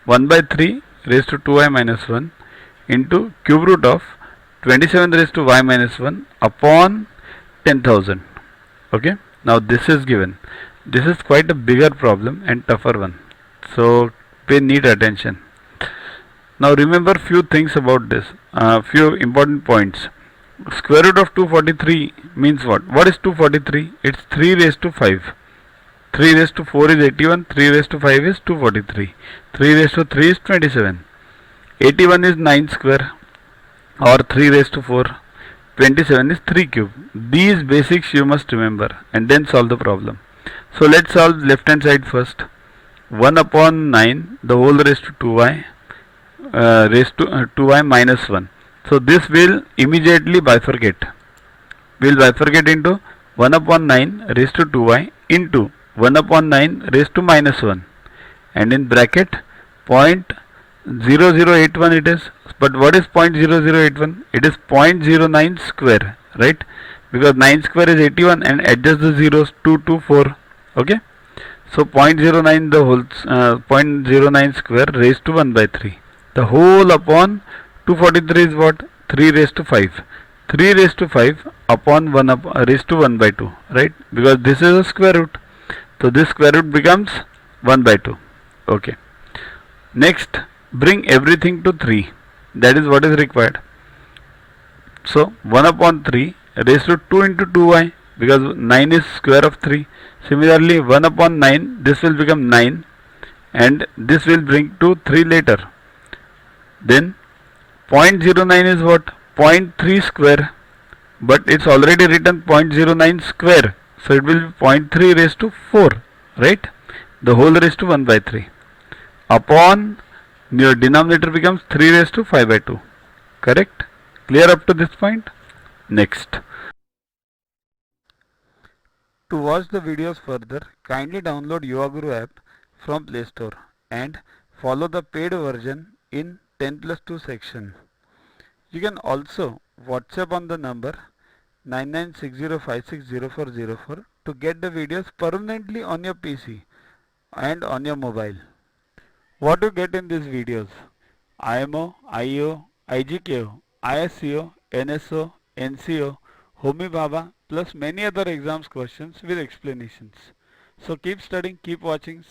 1 by 3 raised to 2y minus 1 into cube root of 27 raised to y minus 1 upon 10,000. Okay, now this is given. This is quite a bigger problem and tougher one, so pay neat attention. Now remember few things about this, few important points. Square root of 243 means what? What is 243? It's 3 raised to 5. 3 raised to 4 is 81, 3 raised to 5 is 243, 3 raised to 3 is 27, 81 is 9 square or 3 raised to 4, 27 is 3 cube. These basics you must remember and then solve the problem. So let's solve left hand side first. 1 upon 9 the whole raised to 2y raised to 2y minus 1. So this will immediately bifurcate. We will bifurcate into 1 upon 9 raised to 2y into 1 upon 9 raised to minus 1 and in bracket 0.0081 it is. But what is 0.0081? It is 0.09 square, right? Because 9 square is 81 and adjust the zeros 2 to 4. Okay, so 0.09 the whole 0.09 square raised to 1 by 3. The whole upon 243 is what? 3 raised to 5. 3 raised to 5 upon 1 raised to 1 by 2, right? Because this is a square root. So this square root becomes 1 by 2. Okay. Next, bring everything to 3. That is what is required. So 1 upon 3 raised to 2 into 2y, because 9 is square of 3. Similarly 1 upon 9, this will become 9 and this will bring to 3 later. Then 0.09 is what? 0.3 square, but it's already written 0.09 square, so it will be 0.3 raised to 4, right? The whole raised to 1 by 3 upon your denominator becomes 3 raised to 5 by 2. Correct? Clear up to this point? Next. To watch the videos further, kindly download Yoga Guru app from Play Store and follow the paid version in 10+2 section. You can also WhatsApp on the number 9960560404 to get the videos permanently on your PC and on your mobile. What to get in these videos? IMO, IO, IGKO, ISCO, NSO, NCO, Homi Bhabha plus many other exams questions with explanations. So keep studying, keep watching.